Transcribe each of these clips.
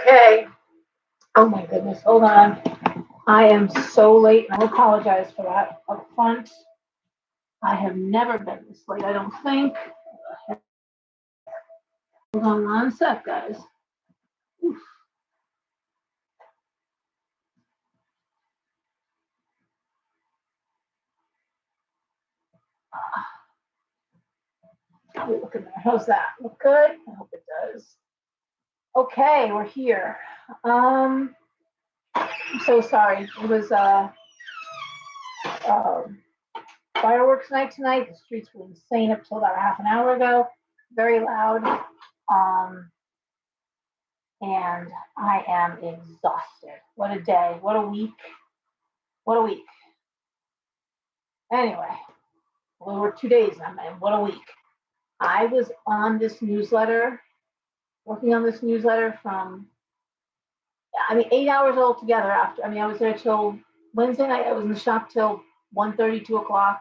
Okay. Oh my goodness. Hold on. I am so late. I apologize for that up front. I have never been this late, I don't think. Hold on one sec, guys. Oof. How we looking there? How's that? Look good? I hope it does. Okay, we're here. I'm so sorry. It was um fireworks night tonight. The streets were insane up till about half an hour ago. Very loud. Um, and I am exhausted. What a day. What a week. What a week. Anyway, well, we're 2 days now, man. What a week. I was on this newsletter, working on this newsletter from, 8 hours altogether after. I was there till Wednesday night. I was in the shop till 1:30, 2 o'clock.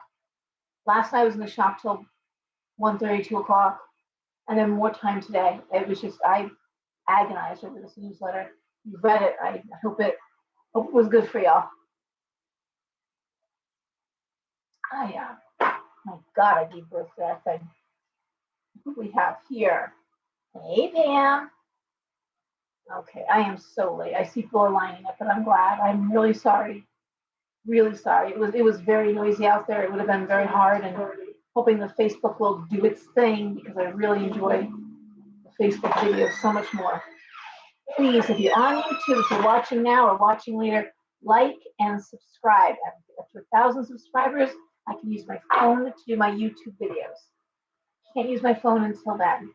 Last night I was in the shop till 1:30, 2 o'clock. And then more time today. It was just, I agonized over this newsletter. You read it. I hope it was good for y'all. My God, I gave birth to that thing. What do we have here? Hey, Pam. Okay, I am so late. I see people are lining up, but I'm glad. I'm really sorry. Really sorry. It was very noisy out there. It would have been very hard, and hoping the Facebook will do its thing because I really enjoy the Facebook videos so much more. Please, if you're on YouTube, if you're watching now or watching later, like and subscribe. Up to 1,000 subscribers, I can use my phone to do my YouTube videos. Can't use my phone until then.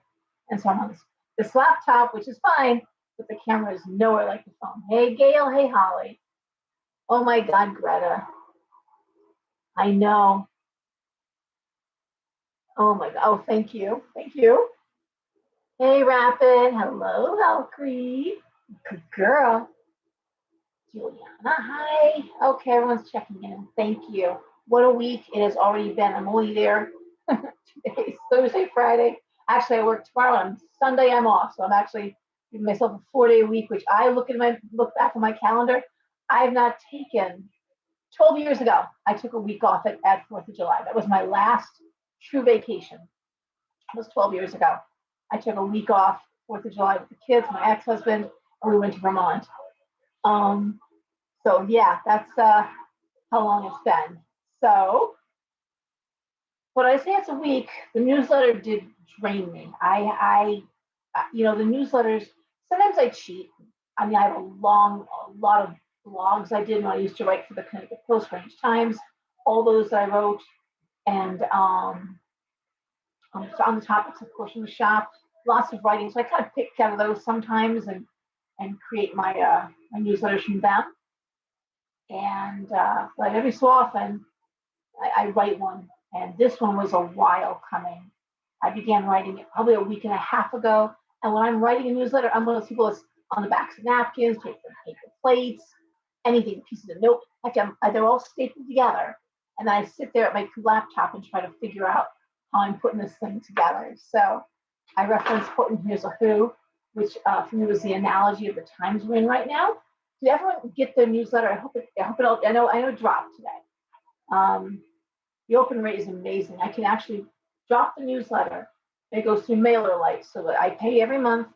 And so I'm on this laptop, which is fine, but the camera is nowhere like the phone. Hey, Gail. Hey, Holly. Oh my God, Greta. I know. Oh my God. Oh, thank you. Thank you. Hey, Rapid. Hello, Valkyrie. Good girl. Juliana. Hi. Okay, everyone's checking in. Thank you. What a week it has already been. I'm only there 2 days, Thursday, Friday. Actually, I work tomorrow. On Sunday, I'm off. So I'm actually giving myself a 4-day week, which I look back on my calendar. I have not taken 12 years ago. I took a week off at 4th of July. That was my last true vacation. It was 12 years ago. I took a week off 4th of July with the kids, my ex-husband, and we went to Vermont. Um, so yeah, that's how long it's been. So when I say it's a week, the newsletter did drain me. The newsletters, sometimes I cheat. I have a lot of blogs I did when I used to write for the Connecticut Post, Range Times, all those I wrote, and on the topics, of course, in the shop, lots of writing. So I kind of pick out of those sometimes and create my newsletters from them. And but every so often, I write one, and this one was a while coming. I began writing it probably a week and a half ago. And when I'm writing a newsletter, I'm one of those people that's on the backs of napkins, paper plates, anything, pieces of note. They're all stapled together. And then I sit there at my laptop and try to figure out how I'm putting this thing together. So I reference Horton Hears a Who, which for me was the analogy of the times we're in right now. Did everyone get their newsletter? I hope it all, I know it dropped today. The open rate is amazing. I can actually drop the newsletter. It goes through MailerLite, so that I pay every month.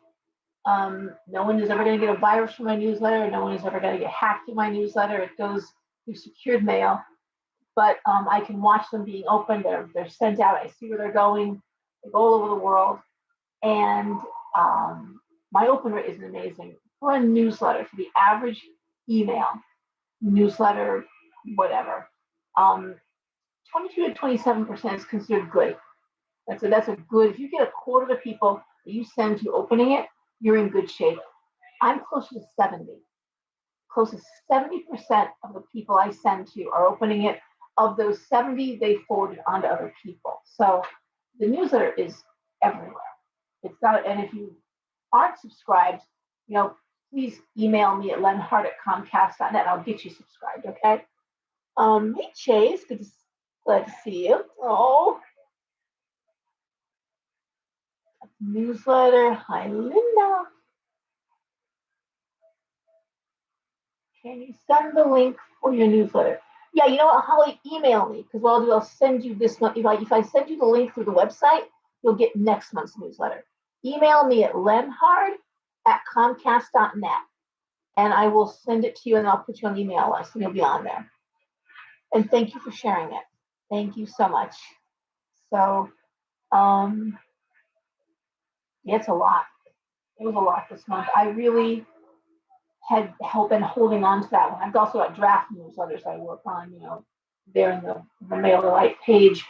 No one is ever going to get a virus from my newsletter. No one is ever going to get hacked through my newsletter. It goes through secured mail, but I can watch them being opened. They're sent out. I see where they're going. They go all over the world, and my open rate is amazing for a newsletter. For the average email newsletter, whatever. 22 to 27% is considered good. That's a good. If you get a quarter of the people that you send to opening it, you're in good shape. I'm close to 70. Close to 70% of the people I send to are opening it. Of those 70, they forward it on to other people. So the newsletter is everywhere. It's not, and if you aren't subscribed, please email me at lenhart@comcast.net and I'll get you subscribed. Okay. Hey Chase, glad to see you. Oh, newsletter. Hi, Linda. Can you send the link for your newsletter? Yeah, you know what, Holly, email me, because what I'll do, I'll send you this month. If I send you the link through the website, you'll get next month's newsletter. Email me at lenhard@comcast.net, and I will send it to you, and I'll put you on the email list, and you'll be on there. And thank you for sharing it. Thank you so much. So, yeah, it's a lot. It was a lot this month. I really had been holding on to that one. I've also got draft newsletters I work on, there in the Mail to Light page.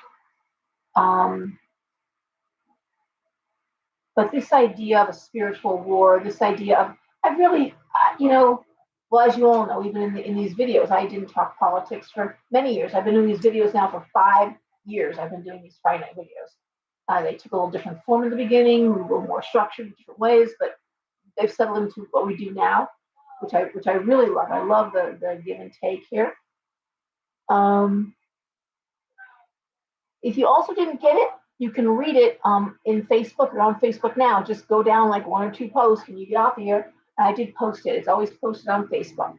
But this idea of a spiritual war, this idea of, I really, well, as you all know, even in these videos, I didn't talk politics for many years. I've been doing these videos now for 5 years. I've been doing these Friday night videos. They took a little different form in the beginning, a little more structured in different ways, but they've settled into what we do now, which I really love. I love the give and take here. If you also didn't get it, you can read it in Facebook. You're on Facebook now. Just go down like 1 or 2 posts and you get off of here. And I did post it. It's always posted on Facebook.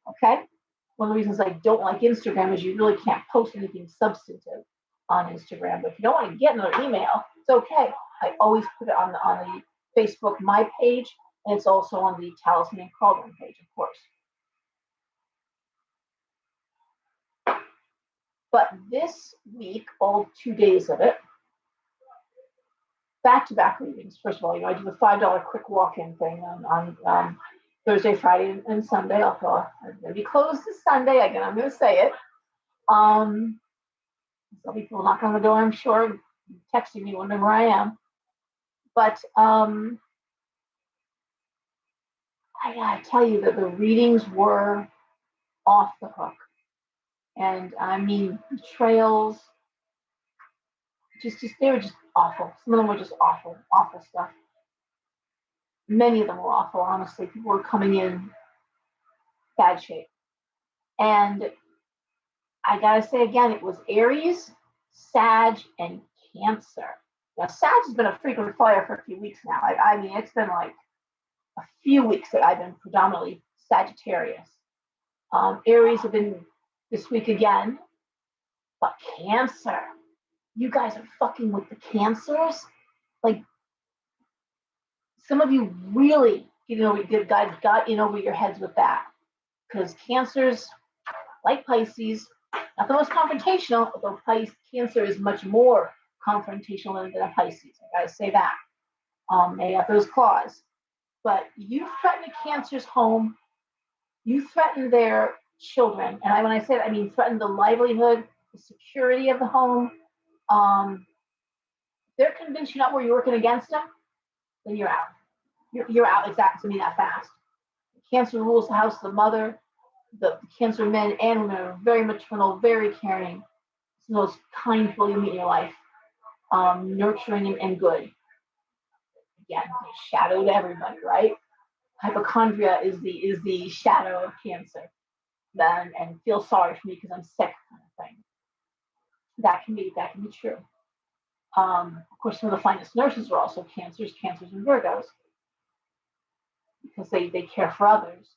Okay? One of the reasons I don't like Instagram is you really can't post anything substantive on Instagram. But if you don't want to get another email, it's okay. I always put it on the Facebook My page, and it's also on the Talisman and Cauldron page, of course. But this week, all 2 days of it, back-to-back readings. First of all, I do the $5 quick walk-in thing on Thursday, Friday, and Sunday. I'll be closed this Sunday. Again, I'm going to say it. Some people knocking on the door, I'm sure, texting me wondering where I am. But I gotta tell you that the readings were off the hook. And I mean, betrayals, they were just awful. Some of them were just awful stuff. Many of them were awful, honestly. People were coming in bad shape. And I gotta say again, it was Aries, Sag, and Cancer. Now, Sag has been a frequent flyer for a few weeks now. I mean, it's been like a few weeks that I've been predominantly Sagittarius. Aries have been this week again, but Cancer, you guys are fucking with the Cancers. Like, some of you really, got in over your heads with that, because Cancers, like Pisces, not the most confrontational, although Cancer is much more confrontational than a Pisces. I gotta say that. They have those claws. But you threaten a Cancer's home, you threaten their children, and when I say that, I mean threaten the livelihood, the security of the home. They're convinced you're not where you're working against them, then you're out. You're out exactly that fast. Cancer rules the house, the mother. The Cancer men and women are very maternal, very caring. It's the most kind people you meet in your life. Nurturing and good. Again, shadow to everybody, right? Hypochondria is the shadow of Cancer. And feel sorry for me because I'm sick, kind of thing. That can be true. Of course, some of the finest nurses are also Cancers and Virgos, because they care for others.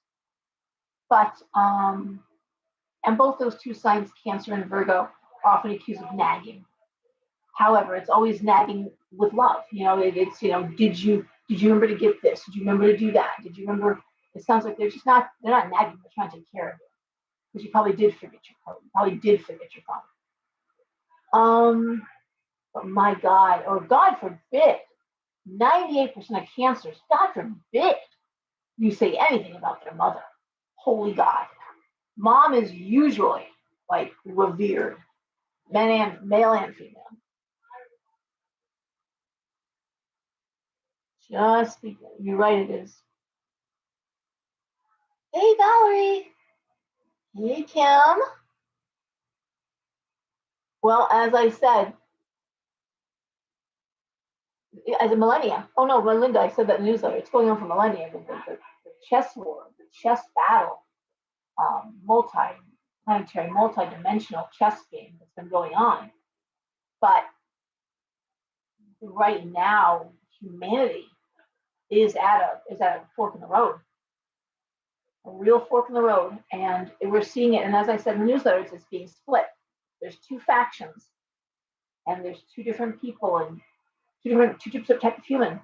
But and both those two signs, Cancer and Virgo, are often accused of nagging. However, it's always nagging with love. It's did you remember to get this? Did you remember to do that? Did you remember? It sounds like they're not nagging. They're trying to take care of you, because you probably did forget your code. You probably did forget your phone. But my God, or God forbid, 98% of Cancers, God forbid, you say anything about their mother. Holy God. Mom is usually like revered, male and female. Just speaking. You're right, it is. Hey, Valerie. Hey, Kim. Well, as I said, as a millennia. Oh no, Melinda, I said that in the newsletter. It's going on for millennia. The chess war, the chess battle, multi-planetary, multi-dimensional chess game that's been going on. But right now, humanity is at a fork in the road. a real fork in the road, and we're seeing it. And as I said in the newsletters, it's being split. There's two factions, and there's two different people, and two different type of human.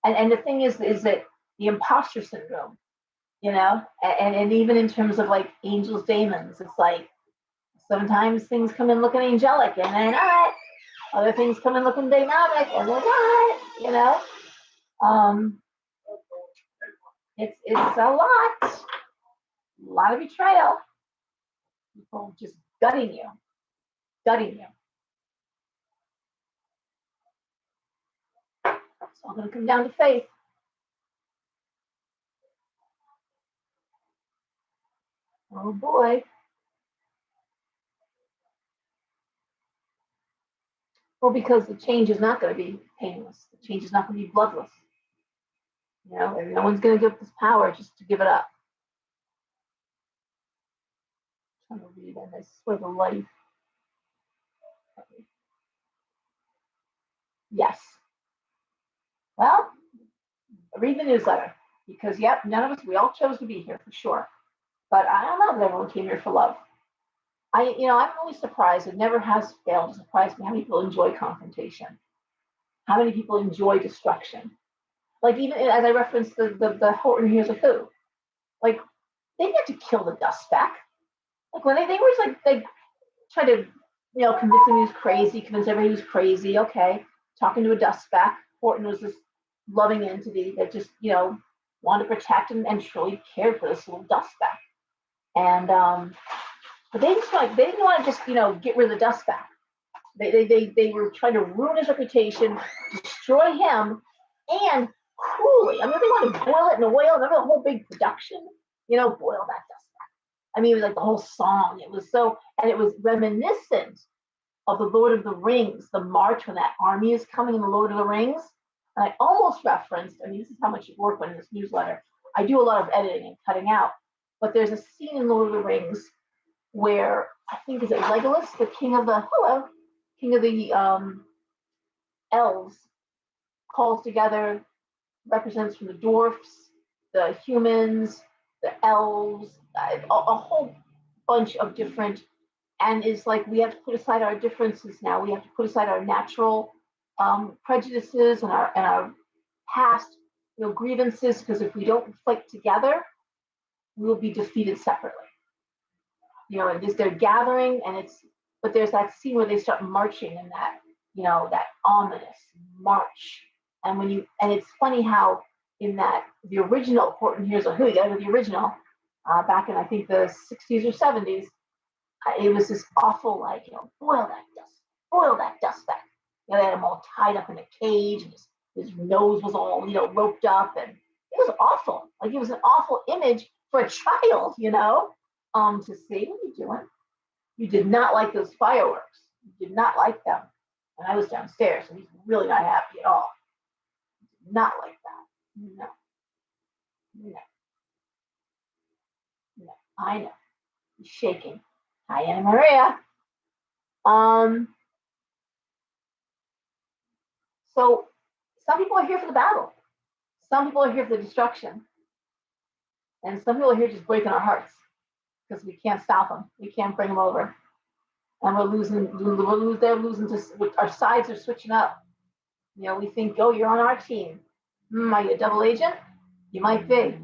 And the thing is that the imposter syndrome, and even in terms of like angels, demons, it's like sometimes things come in looking angelic, and they're not. Other things come in looking demonic, and they're not. Um, it's a lot of betrayal. People just gutting you. It's all going to come down to faith. Oh boy. Well, because the change is not going to be painless. The change is not going to be bloodless. No one's going to give this power just to give it up. I'm trying to read, and I swear the life. Yes. Well, read the newsletter because, yep, none of us, we all chose to be here for sure. But I don't know that everyone came here for love. I'm always surprised. It never has failed to surprise me how many people enjoy confrontation, how many people enjoy destruction. Like even as I referenced the Horton Hears a Who, like they get to kill the dust speck. Like when they were like they tried to convince him he was crazy, convince everybody he was crazy. Okay, talking to a dust speck. Horton was this loving entity that just wanted to protect and truly cared for this little dust speck. And but they didn't want to just get rid of the dust speck. They were trying to ruin his reputation, destroy him, and cruelly. I mean, they wanted to boil it in oil. Remember the whole big production? Boil that dust back. I mean, it was like the whole song. It was so, and it was reminiscent of the Lord of the Rings, the march when that army is coming in the Lord of the Rings. And I almost referenced, I mean, this is how much work went in this newsletter. I do a lot of editing and cutting out, but there's a scene in Lord of the Rings where I think is it Legolas, the king of the elves, calls together represents from the dwarfs, the humans, the elves, a whole bunch of different, and is like we have to put aside our differences now. We have to put aside our natural prejudices and our past grievances, because if we don't fight together, we'll be defeated separately. They're gathering, but there's that scene where they start marching in that that ominous march. And it's funny how in the original Horton Hears a Who, the original, back in I think the 60s or 70s, it was this awful boil that dust back. They had him all tied up in a cage, and his nose was all roped up, and it was awful. Like it was an awful image for a child, to see. What are you doing? You did not like those fireworks. You did not like them. And I was downstairs, and he's really not happy at all. Not like that. No. I know. He's shaking. Hi, Anna Maria. So some people are here for the battle. Some people are here for the destruction. And some people are here just breaking our hearts because we can't stop them. We can't bring them over. And they're losing to, our sides are switching up. We think, oh, you're on our team. Are you a double agent? You might be.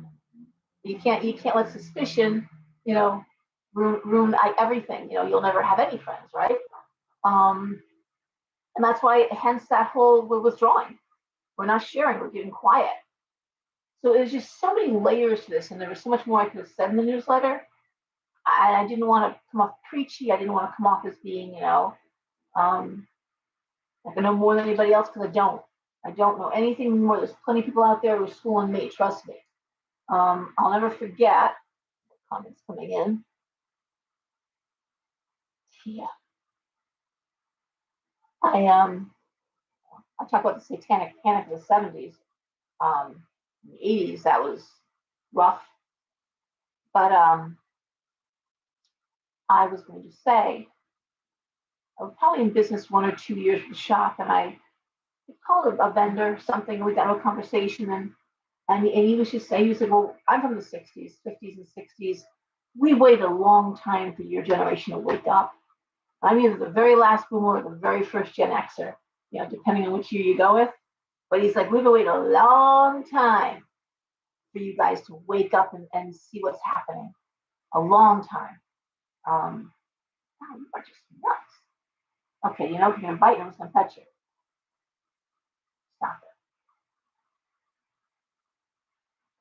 You can't let suspicion, ruin everything. You'll never have any friends, right? And that's why, hence that whole we're withdrawing. We're not sharing. We're getting quiet. So there's just so many layers to this, and there was so much more I could have said in the newsletter. I didn't want to come off preachy. I didn't want to come off as being, like I know more than anybody else, because I don't. I don't know anything more. There's plenty of people out there who are schooling me. Trust me. I'll never forget comments coming in. Yeah. I talk about the satanic panic of the 70s. In the 80s, that was rough. But I was going to say, I was probably in business 1 or 2 years with the shop, and I called a vendor something. We got a conversation, and And he was just saying, he was like, well, I'm from the 60s, 50s and 60s. We waited a long time for your generation to wake up. I'm either the very last boomer or the very first Gen Xer, depending on which year you go with. But he's like, we've been waiting a long time for you guys to wake up and see what's happening. A long time. Wow, you are just nuts. Okay, if you're going to bite, I'm just going to pet you. Stop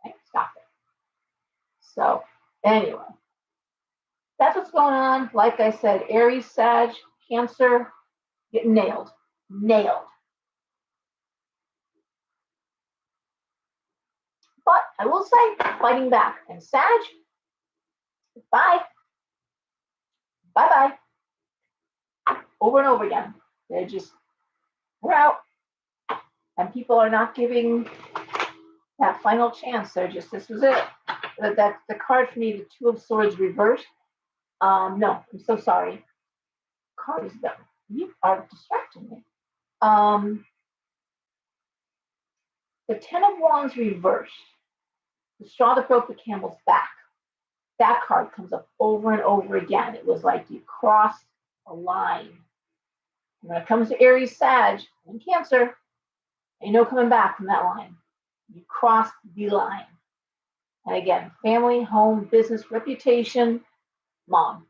it. Okay, stop it. So, anyway, that's what's going on. Like I said, Aries, Sag, Cancer, get nailed. Nailed. But I will say, fighting back. And Sag, bye. Bye-bye. Over and over again. They're just, we're out. And people are not giving that final chance. They're just, this was it. That the card for me, the Two of Swords reversed. No, I'm so sorry. Card is done. You are distracting me. The Ten of Wands reversed. The straw that broke the camel's back. That card comes up over and over again. It was like you crossed a line. And when it comes to Aries, Sag, and Cancer, coming back from that line. You crossed the line. And again, family, home, business, reputation, mom.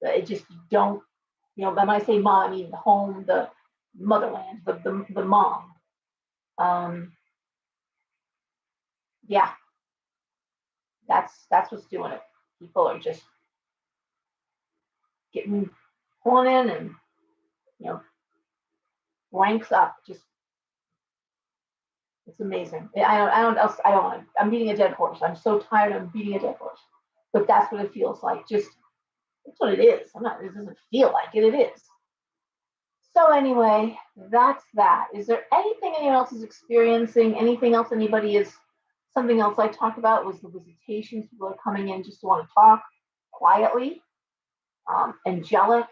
It just don't, when I say mom, I mean the home, the motherland, the mom. Yeah, that's what's doing it. People are just pulling in and ranks up. Just it's amazing. I'm beating a dead horse. I'm so tired of beating a dead horse. But that's what it feels like. Just that's what it is. It doesn't feel like it. It is. So anyway, that's that. Is there anything anyone else is experiencing? Anything else something else I talked about was the visitations. People are coming in just to want to talk quietly. Angelic,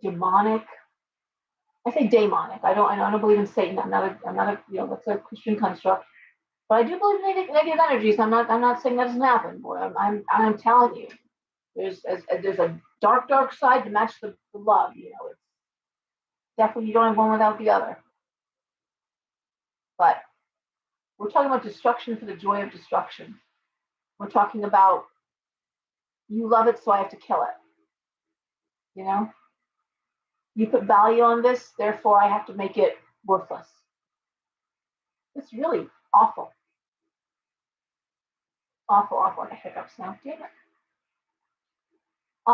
demonic. I say demonic. I don't believe in Satan. I'm not a that's a Christian construct. But I do believe in negative energies. I'm not saying that doesn't happen, boy. I'm telling you, there's a dark side to match the love. It's definitely you don't have one without the other. But we're talking about destruction for the joy of destruction. We're talking about you love it, so I have to kill it. You put value on this, therefore I have to make it worthless. It's really awful. Awful. I got hiccups now. Damn it. I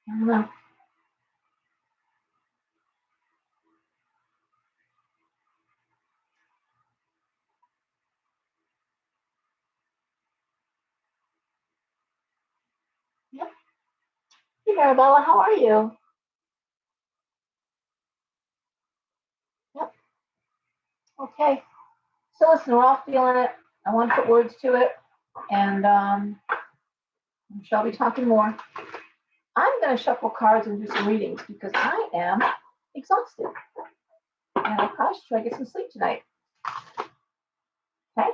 don't know. Yep. Hey, Marabella, how are you? Yep. Okay. So listen, we're all feeling it. I want to put words to it, and we shall be talking more. I'm going to shuffle cards and do some readings because I am exhausted, and I probably should try to get some sleep tonight. Okay.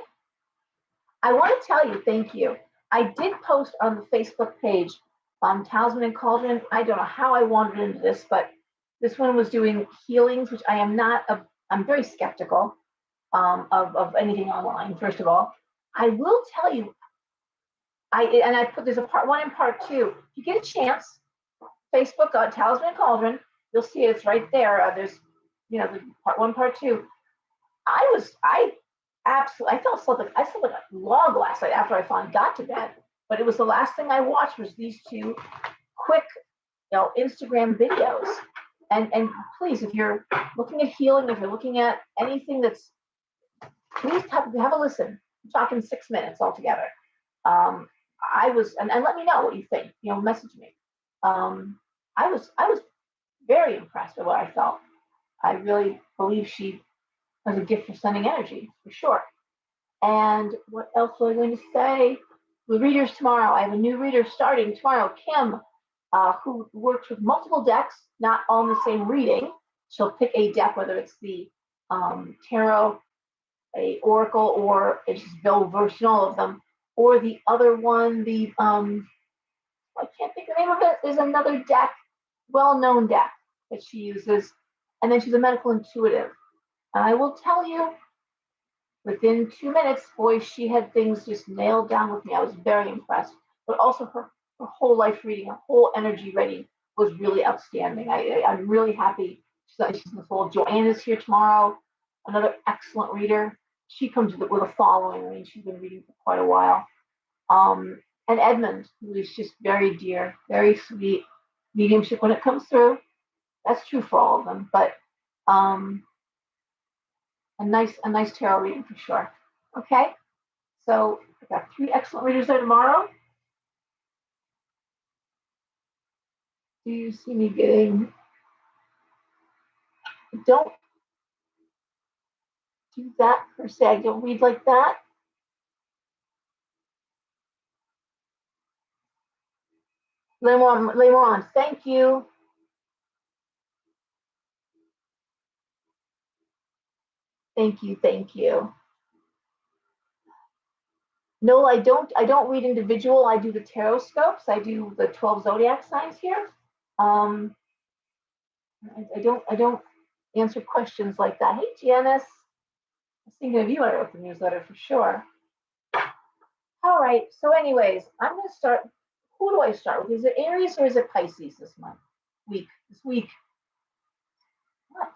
I want to tell you, thank you. I did post on the Facebook page, Talisman and Cauldron. I don't know how I wandered into this, but this one was doing healings, which I am not. I'm very skeptical of anything online. First of all, I will tell you. I put there's a part 1 and part 2. If you get a chance, Facebook Talisman and Cauldron, you'll see it's right there. There's the part 1, part 2. I slept like a log last night after I finally got to bed. But it was the last thing I watched was these 2 quick, Instagram videos. And please, if you're looking at healing, if you're looking at anything please have a listen. I'm talking 6 minutes altogether. And let me know what you think. Message me. I was very impressed with what I felt. I really believe she has a gift for sending energy, for sure. And what else was I going to say? The readers tomorrow. I have a new reader starting tomorrow, Kim, who works with multiple decks, not all in the same reading. She'll pick a deck, whether it's the tarot, a oracle, or it's just well versed in all of them. Or the other one, the I can't think of the name of it. There's another deck, well-known deck that she uses, and then she's a medical intuitive. And I will tell you, within 2 minutes, boy, she had things just nailed down with me. I was very impressed. But also her whole life reading, her whole energy reading was really outstanding. I'm really happy. She's in the fold. Joanne is here tomorrow, another excellent reader. She comes with a following. I mean, she's been reading for quite a while. And Edmund, who is just very dear, very sweet, mediumship when it comes through. That's true for all of them, but a nice tarot reading for sure. Okay, so I got 3 excellent readers there tomorrow. Do you see me getting? Don't do that per se. I don't read like that. Lemoron, thank you. Thank you, thank you. No, I don't read individual. I do the Tarotscopes. I do the 12 zodiac signs here. I don't answer questions like that. Hey, Janice. I was thinking of you when I wrote the newsletter for sure. All right. So, anyways, I'm going to start. Who do I start with? Is it Aries or is it Pisces this month? This week. What?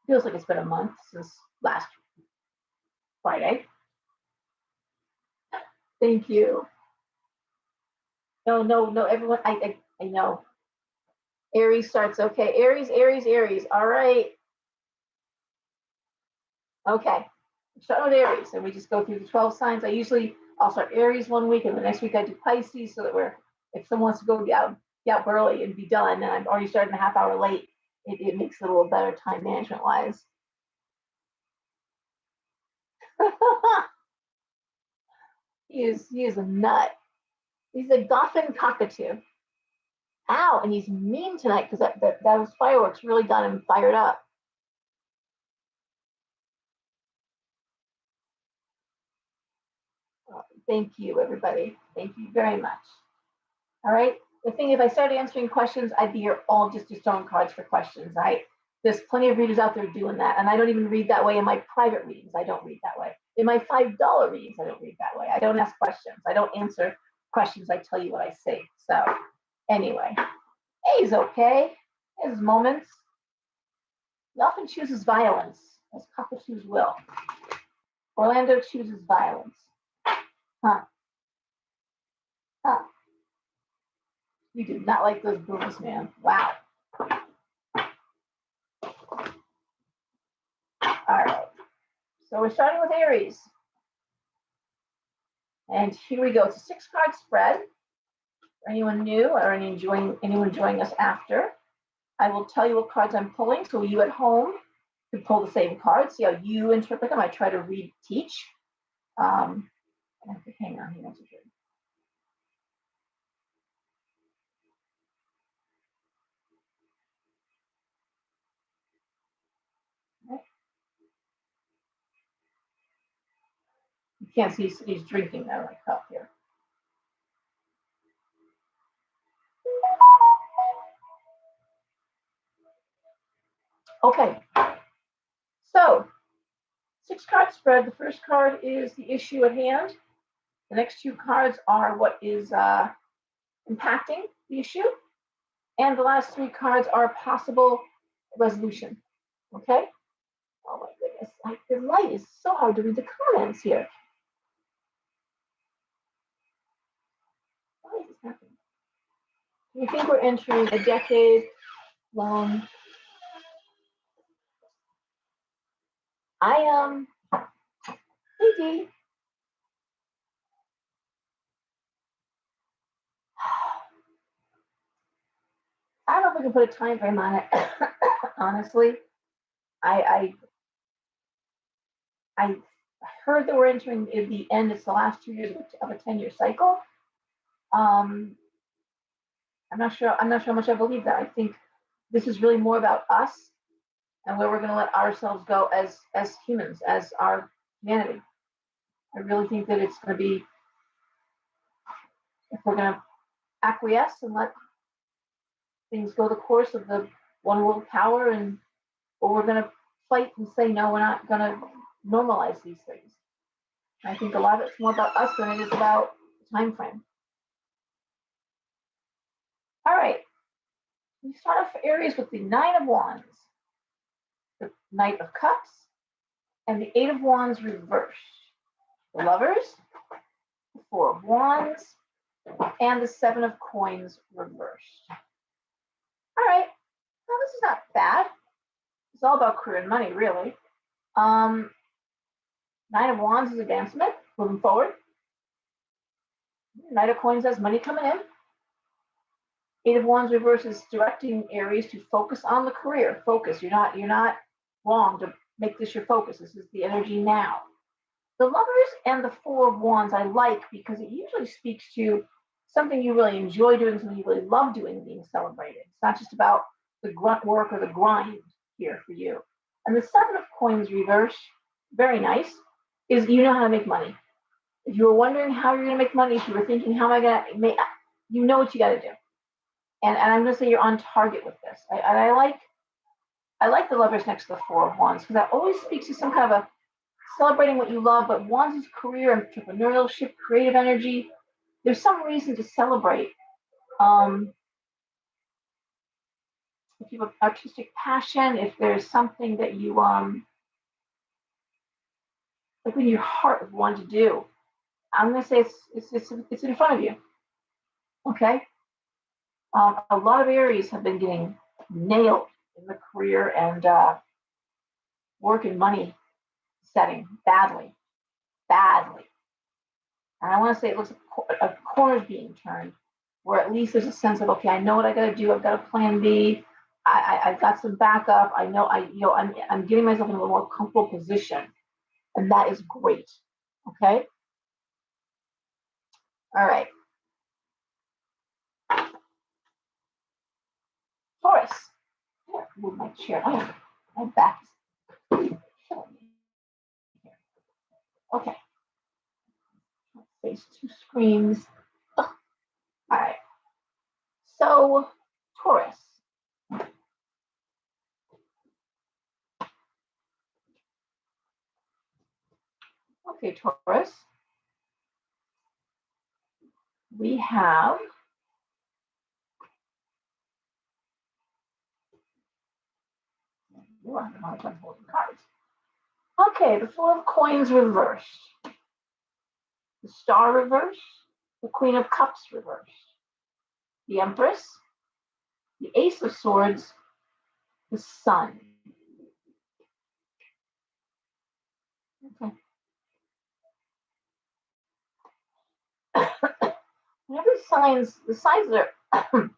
Feels like it's been a month since last Friday. Thank you. No. Everyone, I know. Aries starts. Okay. Aries. All right. Okay. Start with Aries, and we just go through the 12 signs. I'll start Aries one week, and the next week I do Pisces, so that if someone wants to go be out early and be done, and I'm already starting a half hour late, it makes it a little better time management wise. he is a nut. He's a Goffin cockatoo. Ow, and he's mean tonight because that was fireworks really got him fired up. Thank you, everybody. Thank you very much. All right. The thing, if I started answering questions, I'd be here all just throwing cards for questions. There's plenty of readers out there doing that, and I don't even read that way in my private readings. I don't read that way. In my $5 readings, I don't read that way. I don't ask questions. I don't answer questions. I tell you what I see. So, anyway, A's okay. His moments. He often chooses violence, as cockatoos will. Orlando chooses violence. Huh. You do not like those booms, man. Wow. All right. So we're starting with Aries. And here we go. It's a 6-card spread. For anyone new or anyone joining us after, I will tell you what cards I'm pulling. So you at home can pull the same cards, see how you interpret them. I try to teach. Hang on here. You can't see he's drinking out of my cup here. Okay. So 6-card spread. The first card is the issue at hand. The next 2 cards are what is impacting the issue. And the last 3 cards are possible resolution. Okay? Oh my goodness. The light is so hard to read the comments here. Why is this happening? We think we're entering a decade-long. Hey Dee. I don't know if we can put a time frame on it. Honestly, I heard that we're entering the end. It's the last 2 years of a 10-year cycle. I'm not sure how much I believe that. I think this is really more about us and where we're going to let ourselves go as humans, as our humanity. I really think that it's going to be, if we're going to acquiesce and let things go the course of the one world power, and or we're going to fight and say no, we're not going to normalize these things. I think a lot of it's more about us than it is about the time frame. All right, we start off for Aries with the Nine of Wands, the Knight of Cups, and the Eight of Wands reversed. The Lovers, the Four of Wands, and the Seven of Coins reversed. All right, well, this is not bad. It's all about career and money, really. Nine of Wands is advancement, moving forward. Knight of Coins has money coming in. Eight of Wands reverse is directing Aries to focus on the career. Focus. You're not wrong to make this your focus. This is the energy now. The Lovers and the Four of Wands I like because it usually speaks to something you really enjoy doing, something you really love doing, being celebrated. It's not just about the grunt work or the grind here for you. And the Seven of Coins reverse, very nice, is you know how to make money. If you were wondering how you're going to make money, if you were thinking, how am I going to make, you know what you got to do. And I'm going to say you're on target with this. I like the Lovers next to the Four of Wands because that always speaks to some kind of a celebrating what you love, but Wands is career, entrepreneurship, creative energy. There's some reason to celebrate. If you have artistic passion, if there's something that you like in your heart would want to do, I'm going to say it's in front of you. Okay. A lot of Aries have been getting nailed in the career and work and money setting badly. And I want to say it looks like a corner's being turned, where at least there's a sense of, okay, I know what I got to do. I've got a plan B. I've got some backup. I know I'm getting myself in a more comfortable position, and that is great. Okay. All right. Taurus. Here, move my chair. Oh, my back is killing me. Okay. Let's face two screens. Ugh. All right. So, Taurus. Okay, Taurus. We have I'm holding cards. Okay, the Four of Coins reversed. The Star reversed. The Queen of Cups reversed. The Empress. The Ace of Swords. The Sun. Okay. Whenever the signs that are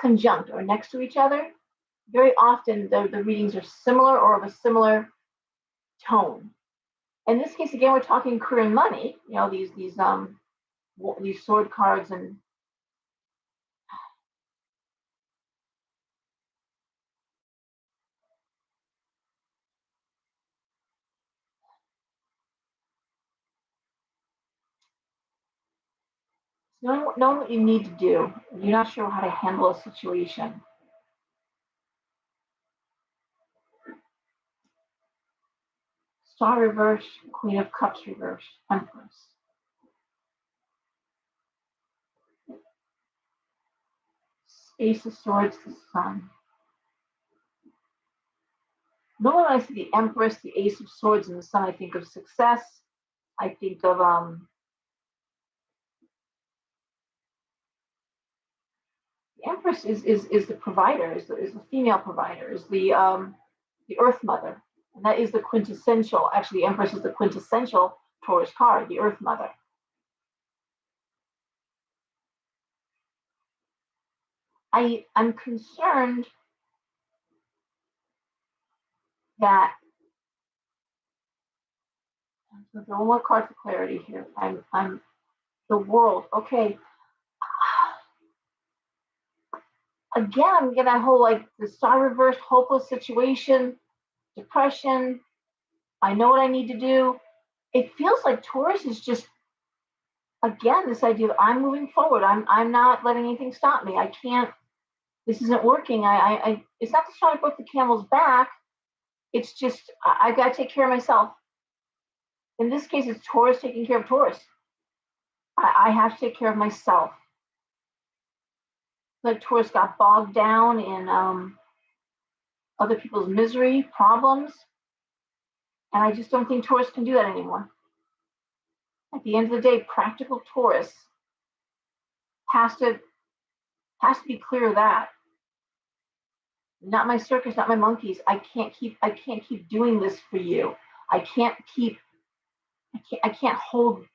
conjunct or next to each other, very often the readings are similar or of a similar tone. In this case, again, we're talking career and money. You know, these sword cards and knowing what you need to do. You're not sure how to handle a situation. Star reverse, Queen of Cups reverse, Empress. Ace of Swords, the Sun. Normally when I see the Empress, the Ace of Swords, and the Sun, I think of success. I think of the Empress is the provider, is the female provider, is the Earth Mother. And that is the quintessential, actually the Empress is the quintessential Taurus card, the Earth Mother. I'm concerned that one more card for clarity here. I'm the world. Okay. Again, I'm getting that whole like the Star reversed hopeless situation. depression. I know what I need to do. It feels like Taurus is just, again, this idea of I'm moving forward. I'm not letting anything stop me. I can't, this isn't working. It's not to try to put the camel's back. It's just, I've got to take care of myself. In this case, it's Taurus taking care of Taurus. I have to take care of myself. Like Taurus got bogged down in other people's misery, problems. And I just don't think Taurus can do that anymore. At the end of the day, practical Taurus has to be clear of that. Not my circus, not my monkeys. I can't keep doing this for you. I can't hold